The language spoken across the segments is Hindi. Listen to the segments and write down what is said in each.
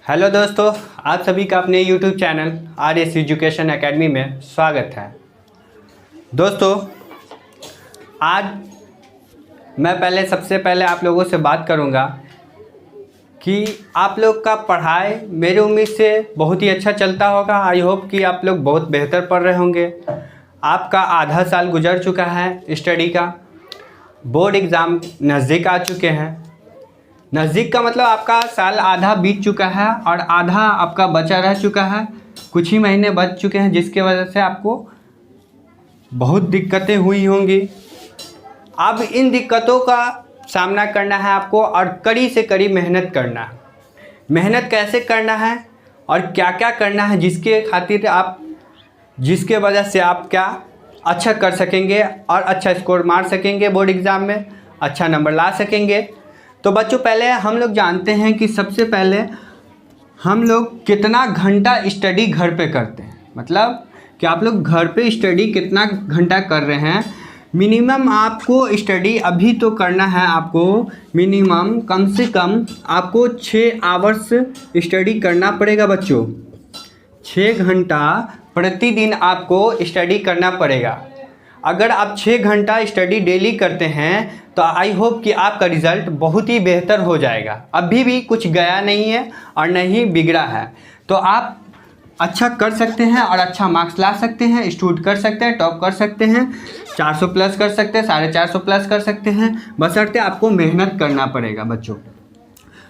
हेलो दोस्तों, आप सभी का अपने YouTube channel RS education academy में स्वागत है। दोस्तों, आज मैं सबसे पहले आप लोगों से बात करूंगा कि आप लोग का पढ़ाई मेरी उम्मीद से बहुत ही अच्छा चलता होगा। आई होप कि आप लोग बहुत बेहतर पढ़ रहे होंगे। आपका आधा साल गुजर चुका है स्टडी का, बोर्ड एग्ज़ाम नज़दीक आ चुके हैं। नज़दीक का मतलब आपका साल आधा बीत चुका है और आधा आपका बचा रह चुका है। कुछ ही महीने बच चुके हैं, जिसके वजह से आपको बहुत दिक्कतें हुई होंगी। अब इन दिक्कतों का सामना करना है आपको और कड़ी से कड़ी मेहनत करना है। मेहनत कैसे करना है और क्या क्या करना है जिसके वजह से आप क्या अच्छा कर सकेंगे और अच्छा स्कोर मार सकेंगे, बोर्ड एग्ज़ाम में अच्छा नंबर ला सकेंगे। तो बच्चों, पहले हम लोग जानते हैं कि सबसे पहले हम लोग कितना घंटा स्टडी घर पे करते हैं। मतलब कि आप लोग घर पे स्टडी कितना घंटा कर रहे हैं। मिनिमम आपको स्टडी अभी तो करना है, आपको मिनिमम कम से कम आपको 6 आवर्स स्टडी करना पड़ेगा बच्चों। 6 घंटा प्रतिदिन आपको स्टडी करना पड़ेगा। अगर आप 6 घंटा स्टडी डेली करते हैं तो आई होप कि आपका रिज़ल्ट बहुत ही बेहतर हो जाएगा। अभी भी कुछ गया नहीं है और नहीं बिगड़ा है, तो आप अच्छा कर सकते हैं और अच्छा मार्क्स ला सकते हैं, स्टूड कर सकते हैं, टॉप कर सकते हैं, 400 प्लस कर सकते हैं, 450 प्लस कर सकते हैं, बशर्ते आपको मेहनत करना पड़ेगा बच्चों।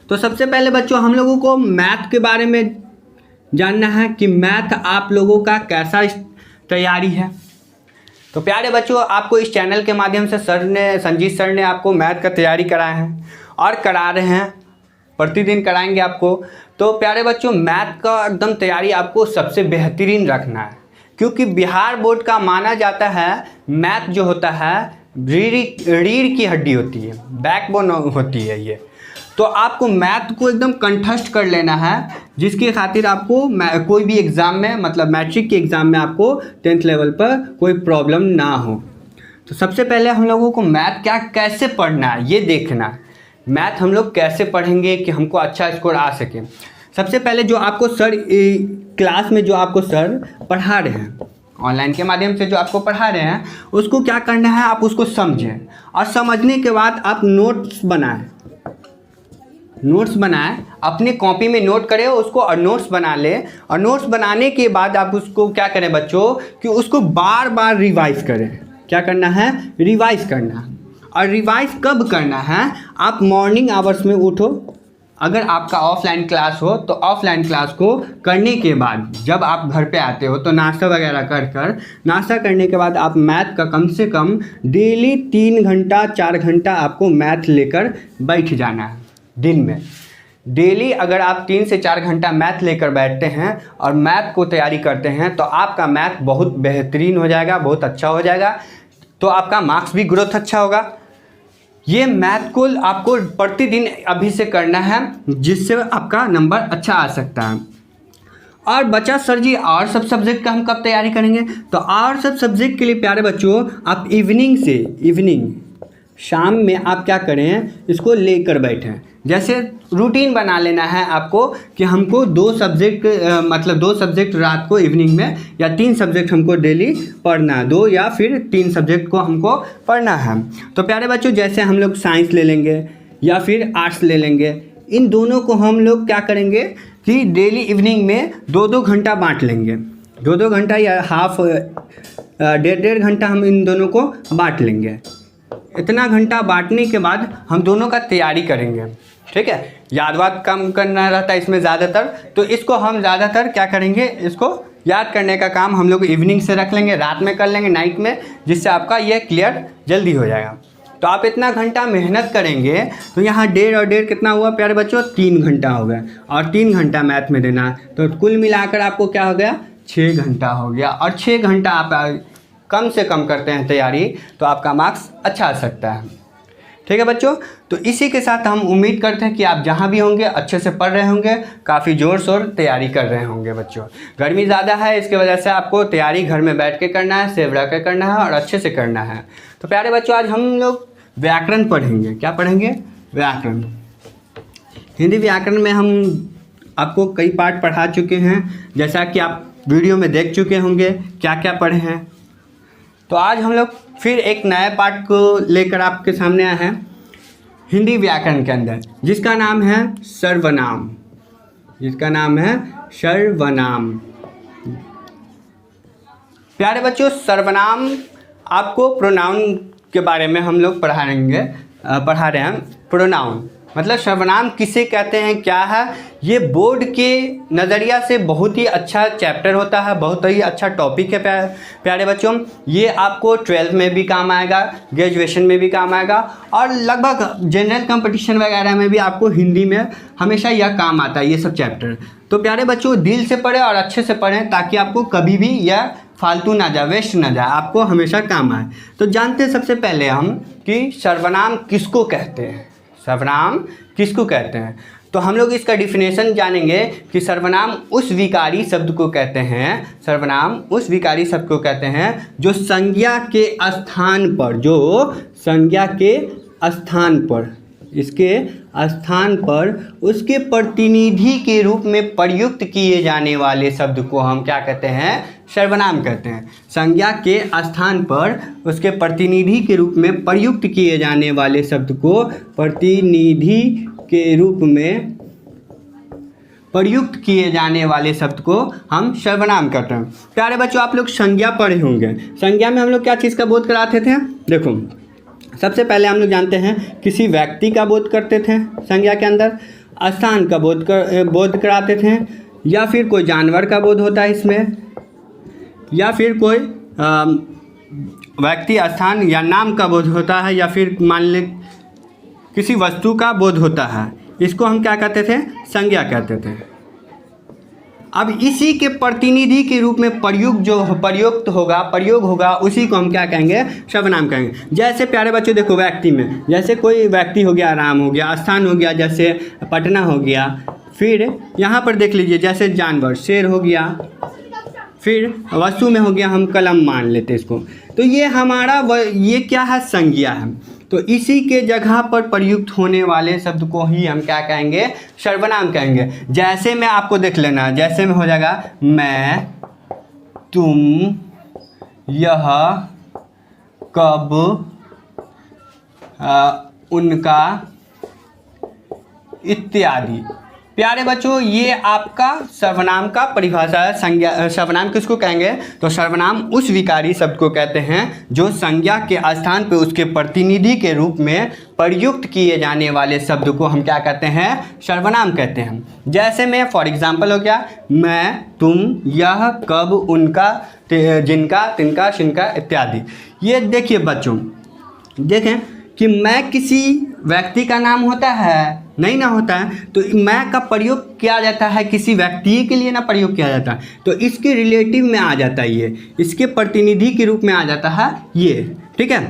तो सबसे पहले बच्चों, हम लोगों को मैथ के बारे में जानना है कि मैथ आप लोगों का कैसा तैयारी है। तो प्यारे बच्चों, आपको इस चैनल के माध्यम से संजीत सर ने आपको मैथ का तैयारी कराया है और करा रहे हैं, प्रतिदिन कराएंगे आपको। तो प्यारे बच्चों, मैथ का एकदम तैयारी आपको सबसे बेहतरीन रखना है, क्योंकि बिहार बोर्ड का माना जाता है मैथ जो होता है रीढ़ की हड्डी होती है, बैकबोन होती है ये। तो आपको मैथ को एकदम कंठस्थ कर लेना है, जिसके खातिर आपको कोई भी एग्ज़ाम में, मतलब मैट्रिक के एग्ज़ाम में आपको 10th लेवल पर कोई प्रॉब्लम ना हो। तो सबसे पहले हम लोगों को मैथ कैसे पढ़ना है ये देखना है। मैथ हम लोग कैसे पढ़ेंगे कि हमको अच्छा स्कोर आ सके। सबसे पहले जो आपको सर क्लास में जो आपको सर पढ़ा रहे हैं, ऑनलाइन के माध्यम से जो आपको पढ़ा रहे हैं, उसको क्या करना है, आप उसको समझें और समझने के बाद आप नोट्स बनाएं, अपनी कॉपी में नोट करें उसको और नोट्स बना लें। और नोट्स बनाने के बाद आप उसको क्या करें बच्चों कि उसको बार बार रिवाइज करें। क्या करना है? रिवाइज करना। और रिवाइज कब करना है? आप मॉर्निंग आवर्स में उठो। अगर आपका ऑफलाइन क्लास हो तो ऑफलाइन क्लास को करने के बाद जब आप घर पे आते हो तो नाश्ता वगैरह नाश्ता करने के बाद आप मैथ का कम से कम डेली 3 घंटा 4 घंटा आपको मैथ लेकर बैठ जाना है। दिन में डेली अगर आप 3 से 4 घंटा मैथ लेकर बैठते हैं और मैथ को तैयारी करते हैं तो आपका मैथ बहुत बेहतरीन हो जाएगा, बहुत अच्छा हो जाएगा। तो आपका मार्क्स भी ग्रोथ अच्छा होगा। ये मैथ को आपको प्रतिदिन अभी से करना है, जिससे आपका नंबर अच्छा आ सकता है। और बचा सर जी और सब सब्जेक्ट का हम कब तैयारी करेंगे? तो और सब सब्जेक्ट के लिए प्यारे बच्चों, आप इवनिंग शाम में आप क्या करें, इसको लेकर बैठें। जैसे रूटीन बना लेना है आपको कि हमको 2 सब्जेक्ट रात को इवनिंग में, या 3 सब्जेक्ट हमको डेली पढ़ना है, 2 या फिर 3 सब्जेक्ट को हमको पढ़ना है। तो प्यारे बच्चों, जैसे हम लोग साइंस ले लेंगे या फिर आर्ट्स ले लेंगे, इन दोनों को हम लोग क्या करेंगे कि डेली इवनिंग में 2-2 घंटा बांट लेंगे। 2-2 घंटा या हाफ 1.5 घंटा हम इन दोनों को बांट लेंगे। इतना घंटा बांटने के बाद हम दोनों का तैयारी करेंगे, ठीक है। याद कम करना रहता है इसमें ज़्यादातर, तो इसको हम ज़्यादातर क्या करेंगे, इसको याद करने का काम हम लोग इवनिंग से रख लेंगे, रात में कर लेंगे, नाइट में, जिससे आपका ये क्लियर जल्दी हो जाएगा। तो आप इतना घंटा मेहनत करेंगे तो यहाँ 1.5 और 1.5 कितना हुआ प्यारे बच्चों? 3 घंटा हो गया। और 3 घंटा मैथ में देना, तो कुल मिलाकर आपको क्या हो गया? 6 घंटा हो गया। और 6 घंटा आप कम से कम करते हैं तैयारी तो आपका मार्क्स अच्छा आ सकता है, ठीक है बच्चों। तो इसी के साथ हम उम्मीद करते हैं कि आप जहां भी होंगे अच्छे से पढ़ रहे होंगे, काफ़ी ज़ोर शोर तैयारी कर रहे होंगे बच्चों। गर्मी ज़्यादा है, इसके वजह से आपको तैयारी घर में बैठ के करना है, सेव रख के करना है और अच्छे से करना है। तो प्यारे बच्चों, आज हम लोग व्याकरण पढ़ेंगे। क्या पढ़ेंगे? व्याकरण। हिंदी व्याकरण में हम आपको कई पार्ट पढ़ा चुके हैं, जैसा कि आप वीडियो में देख चुके होंगे क्या क्या पढ़े हैं। तो आज हम लोग फिर एक नए पार्ट को लेकर आपके सामने आए हैं हिंदी व्याकरण के अंदर, जिसका नाम है सर्वनाम, जिसका नाम है सर्वनाम। प्यारे बच्चों, सर्वनाम आपको प्रोनाउन के बारे में हम लोग पढ़ा रहे हैं। प्रोनाउन मतलब सर्वनाम किसे कहते हैं, क्या है, ये बोर्ड के नज़रिया से बहुत ही अच्छा चैप्टर होता है, बहुत ही अच्छा टॉपिक है प्यारे बच्चों। ये आपको 12th में भी काम आएगा, ग्रेजुएशन में भी काम आएगा, और लगभग जनरल कंपटीशन वगैरह में भी आपको हिंदी में हमेशा यह काम आता है, ये सब चैप्टर। तो प्यारे बच्चों, दिल से पढ़ें और अच्छे से पढ़ें, ताकि आपको कभी भी यह फालतू ना जाए, वेस्ट ना जाए, आपको हमेशा काम आए। तो जानते हैं सबसे पहले हम कि सर्वनाम किसको कहते हैं, सर्वनाम किसको कहते हैं। तो हम लोग इसका डिफिनेशन जानेंगे कि सर्वनाम उस विकारी शब्द को कहते हैं, सर्वनाम उस विकारी शब्द को कहते हैं जो संज्ञा के स्थान पर, जो संज्ञा के स्थान पर, इसके स्थान पर उसके प्रतिनिधि के रूप में प्रयुक्त किए जाने वाले शब्द को हम क्या कहते हैं, सर्वनाम कहते हैं। संज्ञा के स्थान पर उसके प्रतिनिधि के रूप में प्रयुक्त किए जाने वाले शब्द को, प्रतिनिधि के रूप में प्रयुक्त किए जाने वाले शब्द को हम सर्वनाम कहते हैं। प्यारे बच्चों, आप लोग संज्ञा पढ़े होंगे। संज्ञा में हम लोग क्या चीज़ का बोध कराते थे, देखो सबसे पहले हम लोग जानते हैं किसी व्यक्ति का बोध करते थे संज्ञा के अंदर, स्थान का बोध कराते थे, या फिर कोई जानवर का बोध होता है इसमें, या फिर कोई व्यक्ति, स्थान या नाम का बोध होता है, या फिर मान ले किसी वस्तु का बोध होता है। इसको हम क्या कहते थे, संज्ञा कहते थे। अब इसी के प्रतिनिधि के रूप में प्रयुक्त होगा, उसी को हम क्या कहेंगे, सर्वनाम कहेंगे। जैसे प्यारे बच्चों देखो, व्यक्ति में जैसे कोई व्यक्ति हो गया, राम हो गया, स्थान हो गया जैसे पटना हो गया, फिर यहाँ पर देख लीजिए जैसे जानवर शेर हो गया, फिर वस्तु में हो गया हम कलम मान लेते इसको। तो ये हमारा ये क्या है, संज्ञा है। तो इसी के जगह पर प्रयुक्त होने वाले शब्द को ही हम क्या कहेंगे, सर्वनाम कहेंगे। जैसे में आपको देख लेना, जैसे में हो जाएगा मैं, तुम, यह, कब, उनका इत्यादि। प्यारे बच्चों, ये आपका सर्वनाम का परिभाषा है। संज्ञा सर्वनाम किसको कहेंगे, तो सर्वनाम उस विकारी शब्द को कहते हैं जो संज्ञा के स्थान पे उसके प्रतिनिधि के रूप में प्रयुक्त किए जाने वाले शब्द को हम क्या कहते हैं, सर्वनाम कहते हैं। जैसे में फॉर एग्जांपल हो गया मैं, तुम, यह, कब, उनका, जिनका, तिनका, शिनका इत्यादि। ये देखिए बच्चों, देखें कि मैं किसी व्यक्ति का नाम होता है, नहीं ना होता है। तो मैं का प्रयोग किया जाता है किसी व्यक्ति के लिए ना प्रयोग किया जाता है, तो इसके रिलेटिव में आ जाता है, ये इसके प्रतिनिधि के रूप में आ जाता है ये, ठीक है।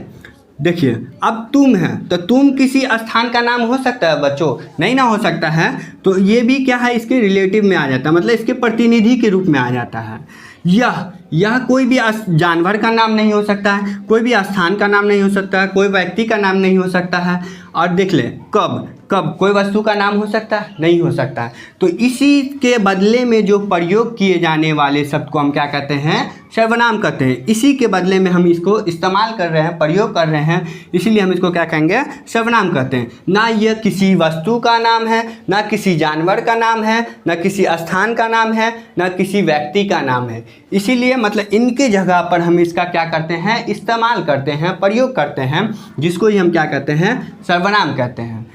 देखिए अब तुम है, तो तुम किसी स्थान का नाम हो सकता है बच्चों, नहीं ना हो सकता है। तो ये भी क्या है, इसके रिलेटिव में आ जाता है, मतलब इसके प्रतिनिधि के रूप में आ जाता है। यह कोई भी जानवर का नाम नहीं हो सकता है, कोई भी स्थान का नाम नहीं हो सकता है, कोई व्यक्ति का नाम नहीं हो सकता है। और देख ले कब कोई वस्तु का नाम हो सकता है, नहीं हो सकता है। तो इसी के बदले में जो प्रयोग किए जाने वाले शब्द को हम क्या कहते हैं, सर्वनाम कहते हैं। इसी के बदले में हम इसको इस्तेमाल कर रहे हैं, प्रयोग कर रहे हैं, इसीलिए हम इसको क्या कहेंगे, सर्वनाम कहते हैं। ना यह किसी वस्तु का नाम है, ना किसी जानवर का नाम है, ना किसी स्थान का नाम है, ना किसी व्यक्ति का नाम है। इसीलिए मतलब इनके जगह पर हम इसका क्या करते हैं, इस्तेमाल करते हैं, प्रयोग करते हैं, जिसको ही हम क्या कहते हैं, सर्वनाम कहते हैं।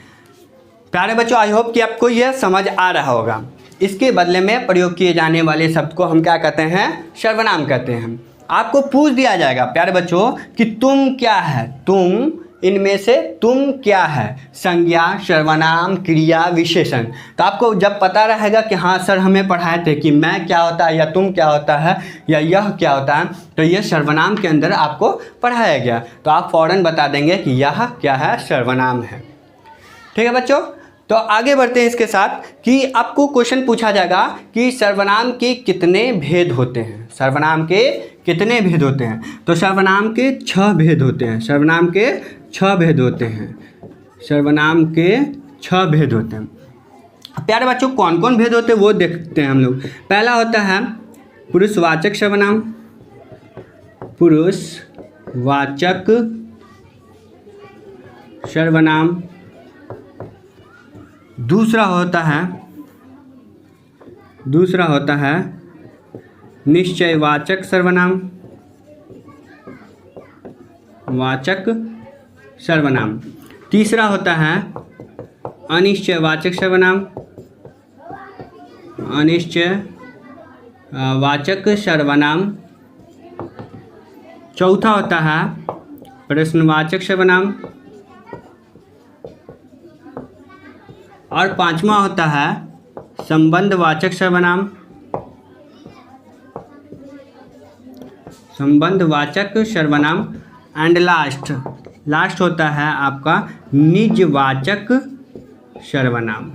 प्यारे बच्चों, आई होप कि आपको यह समझ आ रहा होगा। इसके बदले में प्रयोग किए जाने वाले शब्द को हम क्या कहते हैं, सर्वनाम कहते हैं। आपको पूछ दिया जाएगा प्यारे बच्चों कि तुम क्या है, तुम, इनमें से तुम क्या है, संज्ञा, सर्वनाम, क्रिया, विशेषण। तो आपको जब पता रहेगा कि हाँ सर हमें पढ़ाए थे कि मैं क्या होता है, या तुम क्या होता है, या यह क्या होता है, तो यह सर्वनाम के अंदर आपको पढ़ाया गया, तो आप फ़ौरन बता देंगे कि यह क्या है, सर्वनाम है। ठीक है बच्चों, तो आगे बढ़ते हैं इसके साथ कि आपको क्वेश्चन पूछा जाएगा कि सर्वनाम के कितने भेद होते हैं, सर्वनाम के कितने भेद होते हैं। तो सर्वनाम के 6 भेद होते हैं, सर्वनाम के 6 भेद होते हैं, सर्वनाम के 6 भेद होते हैं। प्यारे बच्चों कौन कौन भेद होते हैं वो देखते हैं हम लोग। पहला होता है पुरुषवाचक सर्वनाम, पुरुषवाचक सर्वनाम। दूसरा होता है निश्चयवाचक सर्वनाम, वाचक सर्वनाम। तीसरा होता है अनिश्चयवाचक सर्वनाम, अनिश्चयवाचक सर्वनाम। चौथा होता है प्रश्नवाचक सर्वनाम और पांचवा होता है संबंधवाचक सर्वनाम, संबंधवाचक सर्वनाम। एंड लास्ट होता है आपका निजवाचक सर्वनाम।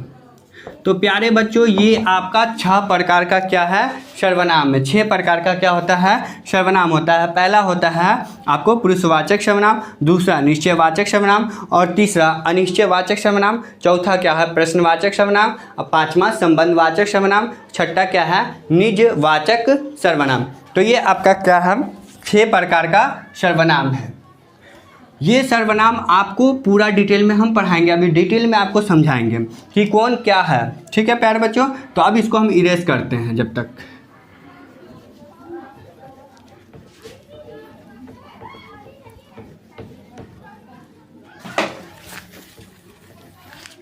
तो प्यारे बच्चों ये आपका 6 प्रकार का क्या है सर्वनाम है। 6 प्रकार का क्या होता है सर्वनाम होता है। पहला होता है आपको पुरुषवाचक सर्वनाम, दूसरा निश्चयवाचक सर्वनाम और तीसरा अनिश्चयवाचक सर्वनाम। चौथा क्या है प्रश्नवाचक सर्वनाम और पांचवा संबंधवाचक सर्वनाम। छठा क्या है निजवाचक सर्वनाम। तो ये आपका क्या है 6 प्रकार का सर्वनाम है। ये सर्वनाम आपको पूरा डिटेल में हम पढ़ाएंगे, अभी डिटेल में आपको समझाएंगे कि कौन क्या है। ठीक है प्यारे बच्चों, तो अब इसको हम इरेज करते हैं जब तक।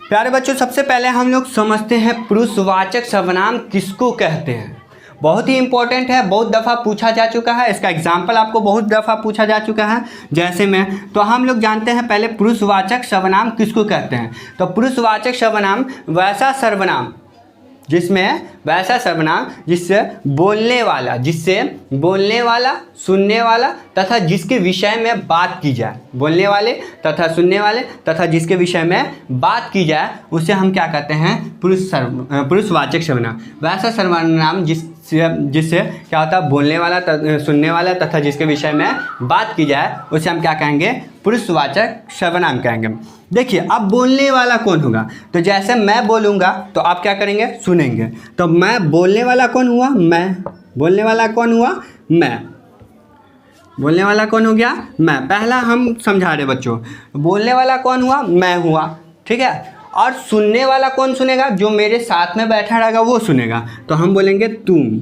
प्यारे बच्चों सबसे पहले हम लोग समझते हैं पुरुषवाचक सर्वनाम किसको कहते हैं। बहुत ही इंपॉर्टेंट है, बहुत दफ़ा पूछा जा चुका है, इसका एग्जाम्पल आपको बहुत दफ़ा पूछा जा चुका है। जैसे में तो हम लोग जानते हैं पहले पुरुषवाचक सर्वनाम किसको कहते हैं। तो पुरुषवाचक सर्वनाम वैसा सर्वनाम जिससे बोलने वाला, सुनने वाला तथा जिसके विषय में बात की जाए, बोलने वाले तथा सुनने वाले तथा जिसके विषय में बात की जाए उसे हम क्या कहते हैं पुरुषवाचक सर्वनाम। वैसा सर्वनाम जिससे क्या होता है बोलने वाला सुनने वाला तथा जिसके विषय में बात की जाए उसे हम क्या कहेंगे पुरुषवाचक सर्वनाम कहेंगे। देखिए अब बोलने वाला कौन होगा, तो जैसे मैं बोलूँगा तो आप क्या करेंगे सुनेंगे। तो मैं बोलने वाला कौन हुआ मैं, बोलने वाला कौन हुआ मैं, बोलने वाला कौन हो गया मैं। पहला हम समझा रहे बच्चों, बोलने वाला कौन हुआ मैं हुआ, ठीक है। और सुनने वाला कौन सुनेगा, जो मेरे साथ में बैठा रहेगा वो सुनेगा, तो हम बोलेंगे तुम।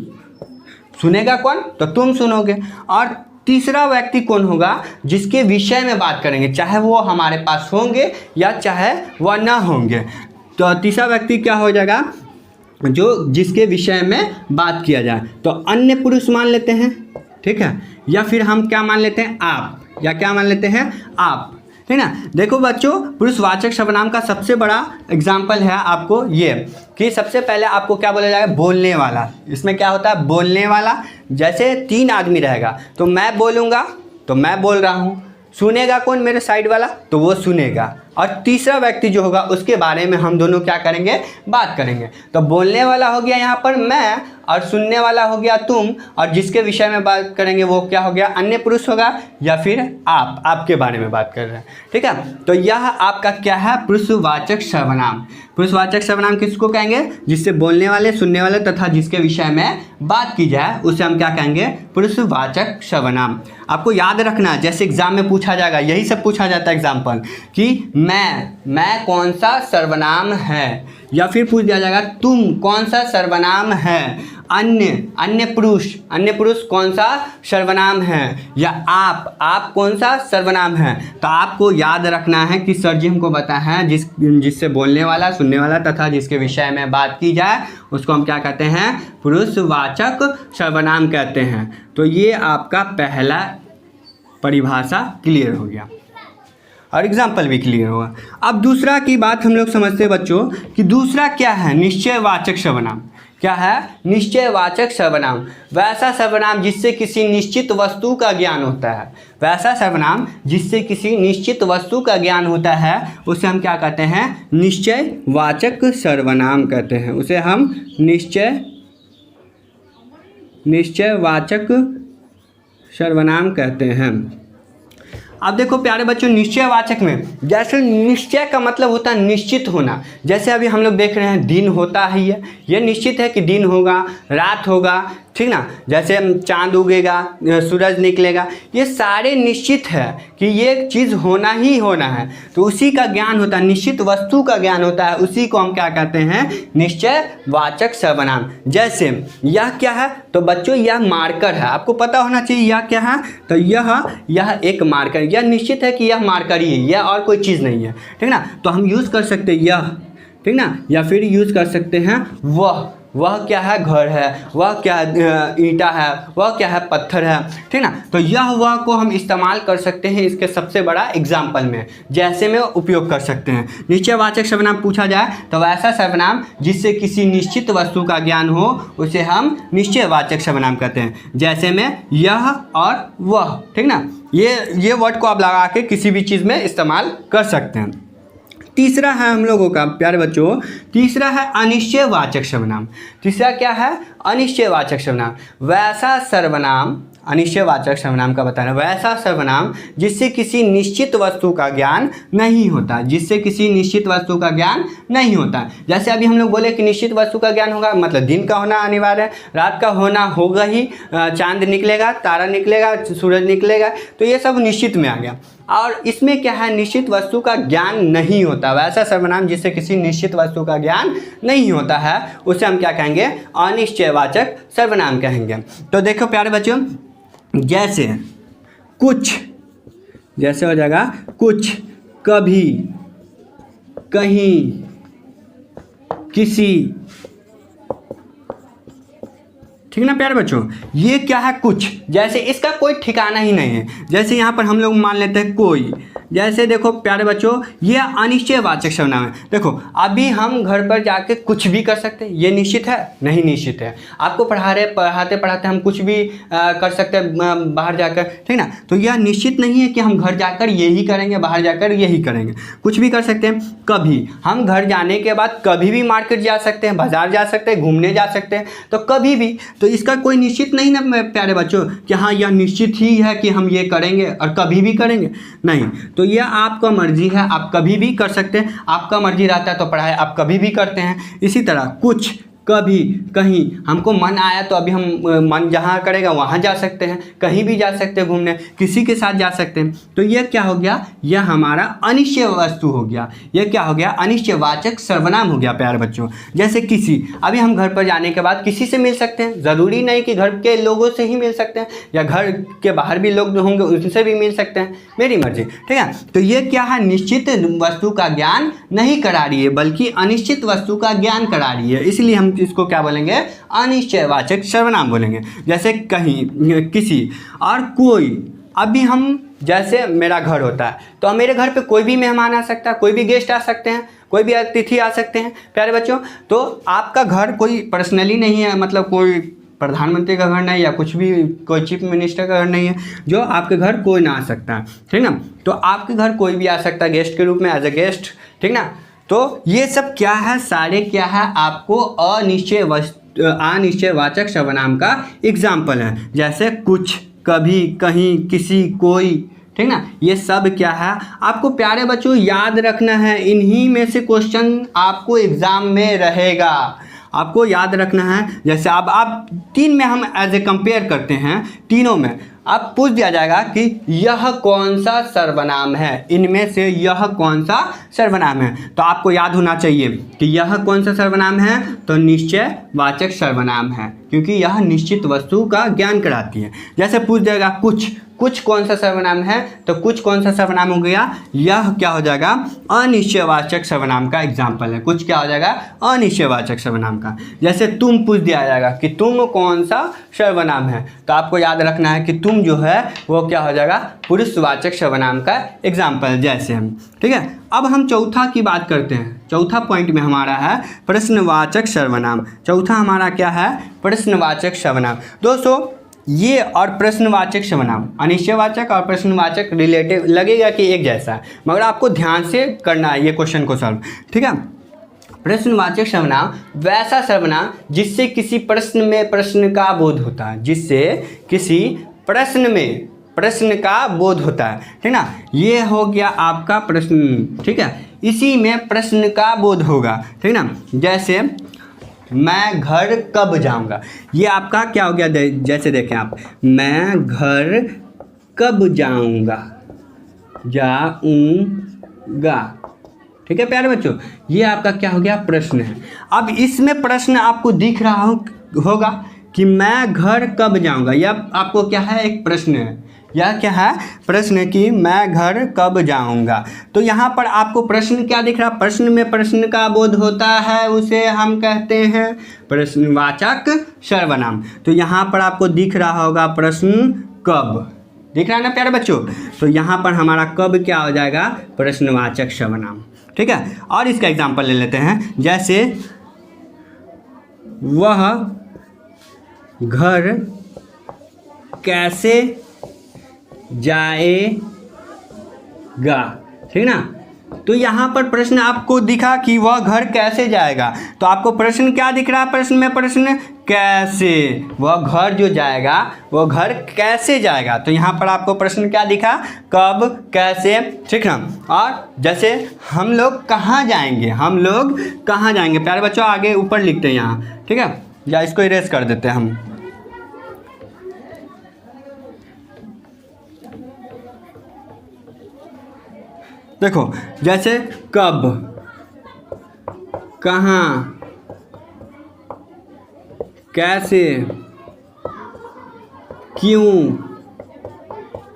सुनेगा कौन, तो तुम सुनोगे। और तीसरा व्यक्ति कौन होगा, जिसके विषय में बात करेंगे, चाहे वो हमारे पास होंगे या चाहे वह ना होंगे। तो तीसरा व्यक्ति क्या हो जाएगा, जो जिसके विषय में बात किया जाए। तो अन्य पुरुष मान लेते हैं, ठीक है, या फिर हम क्या मान लेते हैं आप, या क्या मान लेते हैं आप, है ना। देखो बच्चों पुरुषवाचक सर्वनाम का सबसे बड़ा एग्जाम्पल है आपको ये कि सबसे पहले आपको क्या बोला जाएगा बोलने वाला। इसमें क्या होता है बोलने वाला, जैसे 3 आदमी रहेगा तो मैं बोलूँगा तो मैं बोल रहा हूँ, सुनेगा कौन मेरे साइड वाला तो वो सुनेगा, और तीसरा व्यक्ति जो होगा उसके बारे में हम दोनों क्या करेंगे बात करेंगे। तो बोलने वाला हो गया यहाँ पर मैं और सुनने वाला हो गया तुम, और जिसके विषय में बात करेंगे वो क्या हो गया अन्य पुरुष होगा या फिर आप, आपके बारे में बात कर रहे हैं, ठीक है। तो यह आपका क्या है पुरुषवाचक सर्वनाम। पुरुषवाचक सर्वनाम किसको कहेंगे, जिससे बोलने वाले सुनने वाले तथा जिसके विषय में बात की जाए उसे हम क्या कहेंगे पुरुषवाचक सर्वनाम। आपको याद रखना जैसे एग्जाम में पूछा जाएगा, यही सब पूछा जाता है एग्जाम्पल कि मैं कौन सा सर्वनाम है, या फिर पूछ दिया जाएगा तुम कौन सा सर्वनाम है, अन्य पुरुष कौन सा सर्वनाम है, या आप कौन सा सर्वनाम है। तो आपको याद रखना है कि सर जी हमको बताया है जिससे बोलने वाला सुनने वाला तथा जिसके विषय में बात की जाए उसको हम क्या कहते हैं पुरुषवाचक सर्वनाम कहते हैं। तो ये आपका पहला परिभाषा क्लियर हो गया और एग्जाम्पल भी क्लियर हुआ। अब दूसरा की बात हम लोग समझते हैं बच्चों कि दूसरा क्या है निश्चयवाचक सर्वनाम। क्या है निश्चयवाचक सर्वनाम, वैसा सर्वनाम जिससे किसी निश्चित वस्तु का ज्ञान होता है। वैसा सर्वनाम जिससे किसी निश्चित वस्तु का ज्ञान होता है उसे हम क्या कहते हैं निश्चयवाचक सर्वनाम कहते हैं। उसे हम निश्चयवाचक सर्वनाम कहते हैं। अब देखो प्यारे बच्चों, निश्चयवाचक में जैसे निश्चय का मतलब होता है निश्चित होना। जैसे अभी हम लोग देख रहे हैं दिन होता ही है, ये निश्चित है कि दिन होगा, रात होगा, ठीक ना। जैसे चांद उगेगा, सूरज निकलेगा, ये सारे निश्चित है कि ये चीज़ होना ही होना है। तो उसी का ज्ञान होता है, निश्चित वस्तु का ज्ञान होता है, उसी को हम क्या कहते हैं, निश्चयवाचक सर्वनाम। जैसे यह क्या है, तो बच्चों यह मार्कर है, आपको पता होना चाहिए यह क्या है, तो यह एक मार्कर, यह निश्चित है कि यह मार्कर ही है, यह और कोई चीज़ नहीं है, ठीक ना। तो हम यूज़ कर सकते हैं यह, ठीक ना, या फिर यूज़ कर सकते हैं वह क्या है, घर है, वह क्या है, ईंटा है, वह क्या है, पत्थर है, ठीक ना। तो यह वह को हम इस्तेमाल कर सकते हैं इसके सबसे बड़ा एग्जाम्पल में, जैसे में उपयोग कर सकते हैं। निश्चयवाचक सर्वनाम पूछा जाए तो वैसा सर्वनाम जिससे किसी निश्चित वस्तु का ज्ञान हो उसे हम निश्चयवाचक सर्वनाम कहते हैं। जैसे में यह और वह, ठीक ना, ये वर्ड को आप लगा के किसी भी चीज़ में इस्तेमाल कर सकते हैं। तीसरा है हम लोगों का प्यारे बच्चों, तीसरा है अनिश्चयवाचक सर्वनाम। तीसरा क्या है, अनिश्चयवाचक सर्वनाम। वैसा सर्वनाम, अनिश्चयवाचक सर्वनाम का बताना, वैसा सर्वनाम जिससे किसी निश्चित वस्तु का ज्ञान नहीं होता, जिससे किसी निश्चित वस्तु का ज्ञान नहीं होता। जैसे अभी हम लोग बोले कि निश्चित वस्तु का ज्ञान होगा, मतलब दिन का होना अनिवार्य है, रात का होना होगा ही, चांद निकलेगा, तारा निकलेगा, सूरज निकलेगा, तो ये सब निश्चित में आ गया। और इसमें क्या है, निश्चित वस्तु का ज्ञान नहीं होता। वैसा सर्वनाम जिससे किसी निश्चित वस्तु का ज्ञान नहीं होता है उसे हम क्या कहेंगे, अनिश्चयवाचक सर्वनाम कहेंगे। तो देखो प्यारे बच्चों, जैसे कुछ, जैसे हो जाएगा कुछ, कभी, कहीं, किसी, ठीक ना प्यारे बच्चों। ये क्या है, कुछ, जैसे इसका कोई ठिकाना ही नहीं है। जैसे यहाँ पर हम लोग मान लेते हैं कोई, जैसे देखो प्यारे बच्चों ये अनिश्चयवाचक सर्वनाम है। देखो अभी हम घर पर जाके कुछ भी कर सकते हैं, ये निश्चित है, नहीं निश्चित है। आपको पढ़ाते पढ़ाते हम कुछ भी कर सकते हैं बाहर जाकर, ठीक ना। तो यह निश्चित नहीं है कि हम घर जाकर यही करेंगे, बाहर जाकर यही करेंगे, कुछ भी कर सकते हैं। कभी, हम घर जाने के बाद कभी भी मार्केट जा सकते हैं, बाजार जा सकते हैं, घूमने जा सकते हैं, तो कभी भी, तो इसका कोई निश्चित नहीं ना प्यारे बच्चों कि हाँ यह निश्चित ही है कि हम ये करेंगे और कभी भी करेंगे, नहीं। तो यह आपका मर्जी है, आप कभी भी कर सकते हैं, आपका मर्जी रहता है तो पढ़ाई आप कभी भी करते हैं। इसी तरह कुछ, कभी, कहीं, हमको मन आया तो अभी हम मन जहाँ करेगा वहाँ जा सकते हैं, कहीं भी जा सकते हैं घूमने, किसी के साथ जा सकते हैं। तो यह क्या हो गया, यह हमारा अनिश्चय वस्तु हो गया, यह क्या हो गया, अनिश्चयवाचक सर्वनाम हो गया प्यारे बच्चों। जैसे किसी, अभी हम घर पर जाने के बाद किसी से मिल सकते हैं, ज़रूरी नहीं कि घर के लोगों से ही मिल सकते हैं, या घर के बाहर भी लोग होंगे उनसे भी मिल सकते हैं, मेरी मर्जी, ठीक है। तो ये क्या है, निश्चित वस्तु का ज्ञान नहीं करा रही है बल्कि अनिश्चित वस्तु का ज्ञान करा रही है, इसलिए हम इसको क्या बोलेंगे, अनिश्चयवाचक सर्वनाम बोलेंगे। जैसे कहीं, किसी और कोई। अभी हम, जैसे मेरा घर होता है तो मेरे घर पे कोई भी मेहमान आ सकता है, कोई भी गेस्ट आ सकते हैं, कोई भी अतिथि आ सकते हैं प्यारे बच्चों। तो आपका घर कोई पर्सनली नहीं है, मतलब कोई प्रधानमंत्री का घर नहीं, या कुछ भी कोई चीफ मिनिस्टर का घर नहीं है जो आपके घर कोई ना आ सकता है, ठीक ना। तो आपके घर कोई भी आ सकता है गेस्ट के रूप में, एज ए गेस्ट, ठीक ना। तो ये सब क्या है, सारे क्या है, आपको अनिश्चयवाचक सर्वनाम का एग्जाम्पल है। जैसे कुछ, कभी, कहीं, किसी, कोई, ठीक ना। ये सब क्या है, आपको प्यारे बच्चों याद रखना है। इन्हीं में से क्वेश्चन आपको एग्जाम में रहेगा, आपको याद रखना है। जैसे अब आप तीन में हम एज ए कंपेयर करते हैं, तीनों में आप पूछ दिया जाएगा कि यह कौन सा सर्वनाम है, इनमें से यह कौन सा सर्वनाम है। तो आपको याद होना चाहिए कि यह कौन सा सर्वनाम है, तो निश्चयवाचक सर्वनाम है, क्योंकि यह निश्चित वस्तु का ज्ञान कराती है। जैसे पूछ देगा कुछ, कुछ कौन सा सर्वनाम है, तो कुछ कौन सा सर्वनाम हो गया, यह क्या हो जाएगा, अनिश्चयवाचक सर्वनाम का एग्जाम्पल है। कुछ क्या हो जाएगा, अनिश्चयवाचक सर्वनाम का। जैसे तुम पूछ दिया जाएगा कि तुम कौन सा सर्वनाम है, तो आपको याद रखना है कि तुम जो है वो क्या हो जाएगा, पुरुषवाचक सर्वनाम का एग्जाम्पल। जैसे हम, ठीक है। अब हम चौथा की बात करते हैं। चौथा पॉइंट में हमारा है प्रश्नवाचक सर्वनाम। चौथा हमारा क्या है, प्रश्नवाचक सर्वनाम। दोस्तों ये और प्रश्नवाचक सर्वनाम, अनिश्चयवाचक और प्रश्नवाचक रिलेटिव लगेगा कि एक जैसा है, मगर आपको ध्यान से करना है ये क्वेश्चन को सॉल्व, ठीक है। प्रश्नवाचक सर्वनाम वैसा सर्वनाम जिससे किसी प्रश्न में प्रश्न का बोध होता है, जिससे किसी प्रश्न में प्रश्न का बोध होता है, ठीक ना। ये हो गया आपका प्रश्न, ठीक है। इसी में प्रश्न का बोध होगा, ठीक ना। जैसे मैं घर कब जाऊंगा, ये आपका क्या हो गया, जैसे देखें आप, मैं घर कब जाऊंगा, जाऊंगा, ठीक है प्यारे बच्चों। ये आपका क्या हो गया, प्रश्न है। अब इसमें प्रश्न आपको दिख रहा होगा कि मैं घर कब जाऊंगा, यह आपको क्या है, एक प्रश्न है। यह क्या है, प्रश्न है कि मैं घर कब जाऊंगा। तो यहाँ पर आपको प्रश्न क्या दिख रहा, प्रश्न में प्रश्न का बोध होता है, उसे हम कहते हैं प्रश्नवाचक सर्वनाम। तो यहाँ पर आपको दिख रहा होगा प्रश्न कब, दिख रहा है ना प्यारे बच्चों। तो यहाँ पर हमारा कब क्या हो जाएगा, प्रश्नवाचक सर्वनाम, ठीक है। और इसका एग्जाम्पल ले लेते हैं, जैसे वह घर कैसे जाएगा, ठीक ना। तो यहाँ पर प्रश्न आपको दिखा कि वह घर कैसे जाएगा, तो आपको प्रश्न क्या दिख रहा है, प्रश्न में प्रश्न कैसे, वह घर जो जाएगा वो घर कैसे जाएगा। तो यहाँ पर आपको प्रश्न क्या दिखा, कब, कैसे, ठीक ना। और जैसे हम लोग कहाँ जाएंगे, हम लोग कहाँ जाएंगे प्यारे बच्चों, आगे ऊपर लिखते हैं यहाँ, ठीक है, या इसको इरेज कर देते हैं हम। देखो जैसे कब, कहाँ, कैसे, क्यों,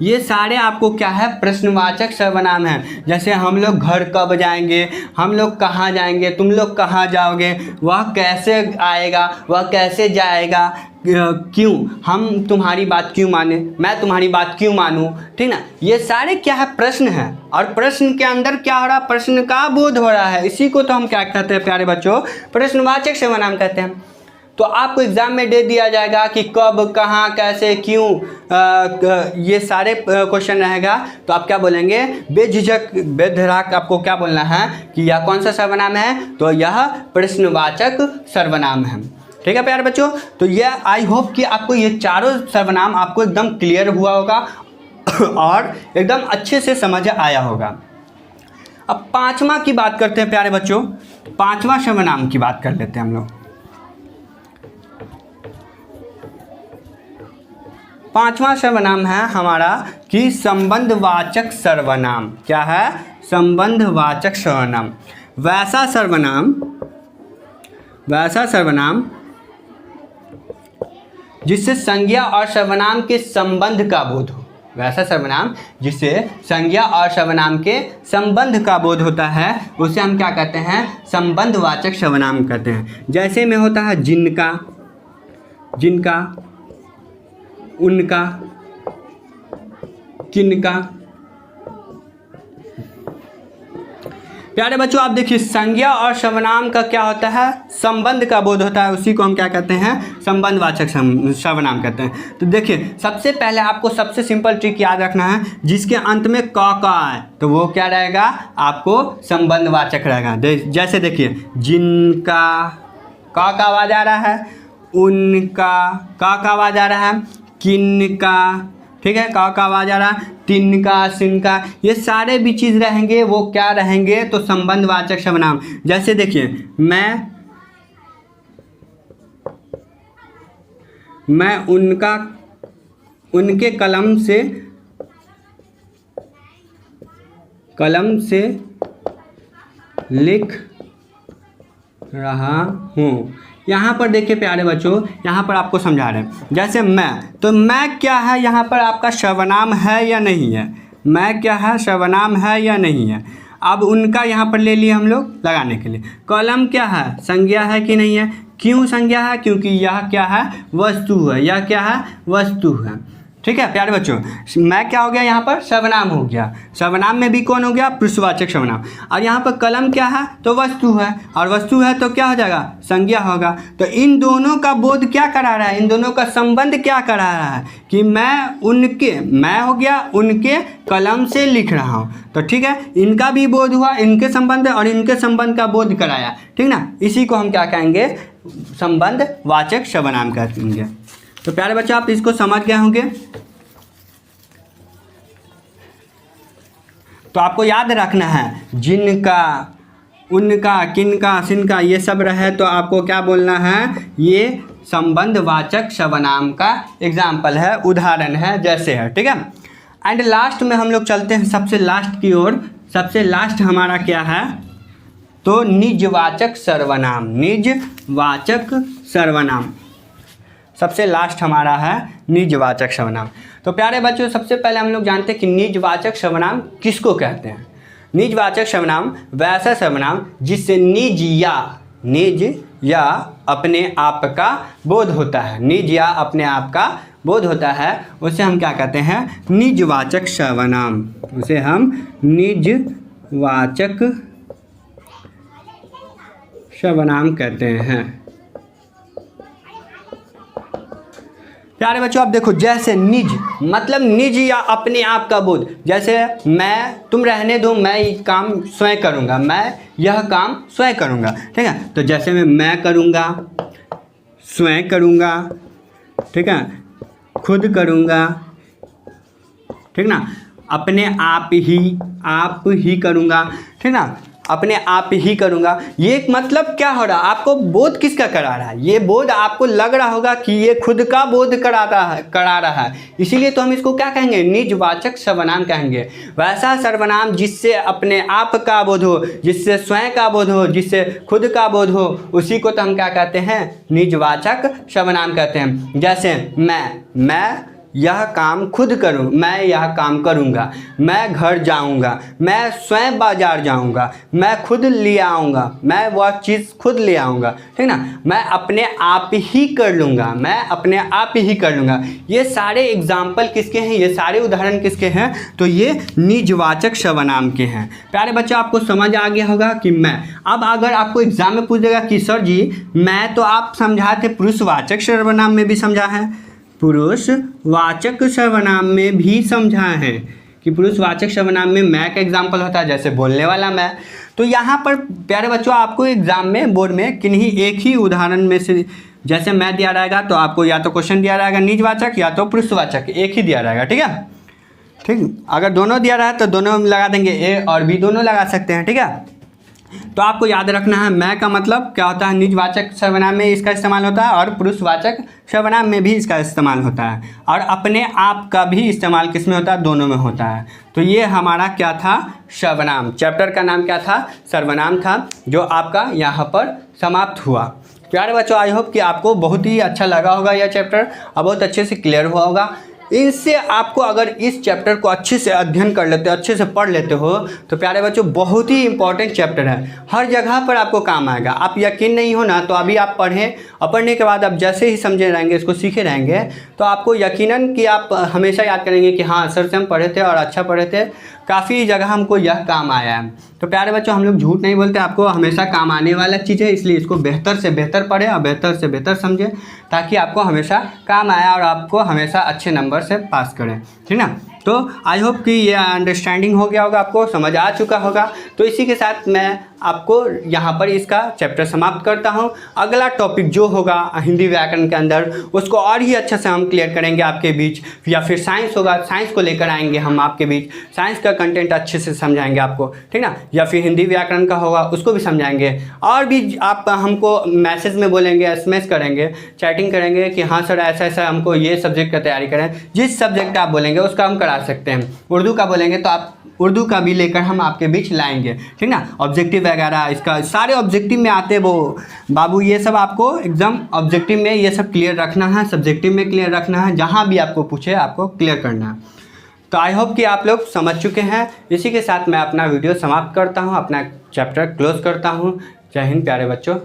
ये सारे आपको क्या है, प्रश्नवाचक सर्वनाम हैं। जैसे हम लोग घर कब जाएंगे, हम लोग कहाँ जाएंगे, तुम लोग कहाँ जाओगे, वह कैसे आएगा, वह कैसे जाएगा, क्यों, हम तुम्हारी बात क्यों माने, मैं तुम्हारी बात क्यों मानूं, ठीक ना। ये सारे क्या है, प्रश्न है। और प्रश्न के अंदर क्या हो रहा, प्रश्न का बोध हो रहा है। इसी को तो हम क्या कहते हैं प्यारे बच्चों, प्रश्नवाचक सर्वनाम कहते हैं। तो आपको एग्जाम में दे दिया जाएगा कि कब, कहाँ, कैसे, क्यों, ये सारे क्वेश्चन रहेगा, तो आप क्या बोलेंगे, बेझिझक बेधड़क आपको क्या बोलना है कि यह कौन सा सर्वनाम है, तो यह प्रश्नवाचक सर्वनाम है, ठीक है प्यारे बच्चों। तो यह आई होप कि आपको ये चारों सर्वनाम आपको एकदम क्लियर हुआ होगा और एकदम अच्छे से समझ आया होगा। अब पांचवा की बात करते हैं प्यारे बच्चों, पांचवा सर्वनाम की बात कर लेते हैं हम लोग। पांचवा सर्वनाम है हमारा कि संबंधवाचक सर्वनाम। क्या है, संबंधवाचक सर्वनाम। वैसा सर्वनाम जिससे संज्ञा और सर्वनाम के संबंध का बोध हो। वैसा सर्वनाम जिससे संज्ञा और सर्वनाम के संबंध का बोध होता है, उसे हम क्या कहते हैं, संबंधवाचक सर्वनाम कहते हैं। जैसे में होता है जिनका, जिनका, उनका, किनका। प्यारे बच्चों आप देखिए, संज्ञा और सर्वनाम का क्या होता है, संबंध का बोध होता है, उसी को हम क्या कहते हैं, संबंधवाचक सर्वनाम कहते हैं। तो देखिए सबसे पहले आपको सबसे सिंपल ट्रिक याद रखना है, जिसके अंत में का है तो वो क्या रहेगा, आपको संबंधवाचक रहेगा। जैसे देखिए जिनका, का आवाज आ रहा है, उनका, का आवाज आ रहा है, किनका, ठीक है, का आवाज आ रहा है, तिनका, सिनका, ये सारे भी चीज़ रहेंगे, वो क्या रहेंगे, तो संबंधवाचक सर्वनाम। जैसे देखिए मैं उनका, उनके कलम से लिख रहा हूँ। यहाँ पर देखिए प्यारे बच्चों, यहाँ पर आपको समझा रहे हैं। जैसे मैं, तो मैं क्या है, यहाँ पर आपका सर्वनाम है या नहीं है, मैं क्या है, सर्वनाम है या नहीं है। अब उनका यहाँ पर ले लिए हम लोग लगाने के लिए। कलम क्या है, संज्ञा है कि नहीं है, क्यों संज्ञा है, क्योंकि यह क्या है, वस्तु है, यह क्या है, वस्तु है, ठीक है प्यारे बच्चों। मैं क्या हो गया, यहाँ पर सर्वनाम हो गया, सर्वनाम में भी कौन हो गया, पुरुषवाचक सर्वनाम। और यहाँ पर कलम क्या है, तो वस्तु है, और वस्तु है तो क्या हो जाएगा, संज्ञा होगा। तो इन दोनों का बोध क्या करा रहा है, इन दोनों का संबंध क्या करा रहा है कि मैं उनके, मैं हो गया उनके कलम से लिख रहा हूँ। तो ठीक है, इनका भी बोध हुआ, इनके संबंध और इनके संबंध का बोध कराया, ठीक ना। इसी को हम क्या कहेंगे, संबंधवाचक सर्वनाम कहेंगे। तो प्यारे बच्चों आप इसको समझ गए होंगे। तो आपको याद रखना है जिनका, उनका, किनका, सिनका ये सब रहे तो आपको क्या बोलना है, ये संबंधवाचक सर्वनाम का एग्जाम्पल है, उदाहरण है, जैसे है, ठीक है। एंड लास्ट में हम लोग चलते हैं सबसे लास्ट की ओर। सबसे लास्ट हमारा क्या है, तो निजवाचक सर्वनाम। निजवाचक सर्वनाम सबसे लास्ट हमारा है निजवाचक सर्वनाम। तो प्यारे बच्चों, सबसे पहले हम लोग जानते हैं कि निजवाचक सर्वनाम किसको कहते हैं। निजवाचक सर्वनाम वैसा सर्वनाम जिससे निज या अपने आप का बोध होता है। निज या अपने आप का बोध होता है, उसे हम क्या कहते हैं, निजवाचक सर्वनाम। उसे हम निजवाचक सर्वनाम कहते हैं। प्यारे बच्चों, आप देखो, जैसे निज मतलब निज या अपने आप का बोध। जैसे मैं, तुम रहने दो, मैं ये काम स्वयं करूँगा, मैं यह काम स्वयं करूँगा, ठीक है। तो जैसे मैं करूँगा, स्वयं करूँगा, ठीक है, खुद करूँगा, ठीक ना, अपने आप ही करूँगा, ठीक ना, अपने आप ही करूँगा। ये मतलब क्या हो रहा है, आपको बोध किसका करा रहा है, ये बोध आपको लग रहा होगा कि ये खुद का बोध करा रहा है, इसीलिए तो हम इसको क्या कहेंगे, निजवाचक सर्वनाम कहेंगे। वैसा सर्वनाम जिससे अपने आप का बोध हो, जिससे स्वयं का बोध हो, जिससे खुद का बोध हो, उसी को तो हम क्या कहते हैं, निजवाचक सर्वनाम कहते हैं। जैसे मैं यह काम खुद करूँ, मैं यह काम करूँगा, मैं घर जाऊँगा, मैं स्वयं बाजार जाऊँगा, मैं खुद ले आऊँगा, मैं वह चीज़ खुद ले आऊँगा, ठीक ना, मैं अपने आप ही कर लूँगा, मैं अपने आप ही कर लूँगा। ये सारे एग्जाम्पल किसके हैं, ये सारे उदाहरण किसके हैं, तो ये निजवाचक सर्वनाम के हैं। प्यारे बच्चों, आपको समझ आ गया होगा कि मैं, अब अगर आपको एग्जाम में पूछ देगा कि सर जी मैं तो आप समझाते पुरुषवाचक सर्वनाम में भी समझा है, पुरुषवाचक सर्वनाम में भी समझा है कि पुरुषवाचक सर्वनाम में मैं का एग्जाम्पल होता है, जैसे बोलने वाला मैं। तो यहाँ पर प्यारे बच्चों, आपको एग्जाम में बोर्ड में किन्हीं एक ही उदाहरण में से, जैसे मैं दिया रहेगा तो आपको या तो क्वेश्चन दिया रहेगा निजवाचक या तो पुरुषवाचक, एक ही दिया रहेगा, ठीक है। ठीक, अगर दोनों दिया रहा है तो दोनों लगा देंगे, ए और बी दोनों लगा सकते हैं, ठीक है। तो आपको याद रखना है, मैं का मतलब क्या होता है, निजवाचक सर्वनाम में इसका इस्तेमाल होता है और पुरुषवाचक सर्वनाम में भी इसका इस्तेमाल होता है, और अपने आप का भी इस्तेमाल किस में होता है, दोनों में होता है। तो ये हमारा क्या था, सर्वनाम। चैप्टर का नाम क्या था, सर्वनाम था, जो आपका यहाँ पर समाप्त हुआ। प्यारे बच्चों, आई होप कि आपको बहुत ही अच्छा लगा होगा यह चैप्टर, और बहुत अच्छे से क्लियर हुआ होगा। इससे आपको, अगर इस चैप्टर को अच्छे से अध्ययन कर लेते हो, अच्छे से पढ़ लेते हो, तो प्यारे बच्चों बहुत ही इंपॉर्टेंट चैप्टर है, हर जगह पर आपको काम आएगा। आप यकीन नहीं हो ना, तो अभी आप पढ़ें, और पढ़ने के बाद आप जैसे ही समझे रहेंगे, इसको सीखे रहेंगे, तो आपको यकीनन कि आप हमेशा याद करेंगे कि हाँ सर से हम पढ़े थे और अच्छा पढ़े थे, काफ़ी जगह हमको यह काम आया है। तो प्यारे बच्चों, हम लोग झूठ नहीं बोलते, आपको हमेशा काम आने वाला चीज़ है, इसलिए इसको बेहतर से बेहतर पढ़ें और बेहतर से बेहतर समझें, ताकि आपको हमेशा काम आया और आपको हमेशा अच्छे नंबर से पास करें, ठीक ना। तो आई होप कि ये अंडरस्टैंडिंग हो गया होगा, आपको समझ आ चुका होगा। तो इसी के साथ मैं आपको यहाँ पर इसका चैप्टर समाप्त करता हूँ। अगला टॉपिक जो होगा हिंदी व्याकरण के अंदर, उसको और ही अच्छे से हम क्लियर करेंगे आपके बीच, या फिर साइंस होगा, साइंस को लेकर आएंगे हम आपके बीच, साइंस का कंटेंट अच्छे से समझाएंगे आपको, ठीक ना, या फिर हिंदी व्याकरण का होगा उसको भी समझाएंगे। और भी आप हमको मैसेज में बोलेंगे, एसएमएस करेंगे, चैटिंग करेंगे कि हाँ सर ऐसा ऐसा हमको ये सब्जेक्ट का तैयारी करें, जिस सब्जेक्ट आप बोलेंगे उसका हम करा सकते हैं। उर्दू का बोलेंगे तो आप उर्दू का भी लेकर हम आपके बीच लाएंगे, ठीक ना। ऑब्जेक्टिव वगैरह, इसका सारे ऑब्जेक्टिव में आते वो बाबू, ये सब आपको एग्जाम ऑब्जेक्टिव में ये सब क्लियर रखना है, सब्जेक्टिव में क्लियर रखना है, जहाँ भी आपको पूछे आपको क्लियर करना है। तो आई होप कि आप लोग समझ चुके हैं। इसी के साथ मैं अपना वीडियो समाप्त करता हूँ, अपना चैप्टर क्लोज करता हूँ। जय हिंद प्यारे बच्चों।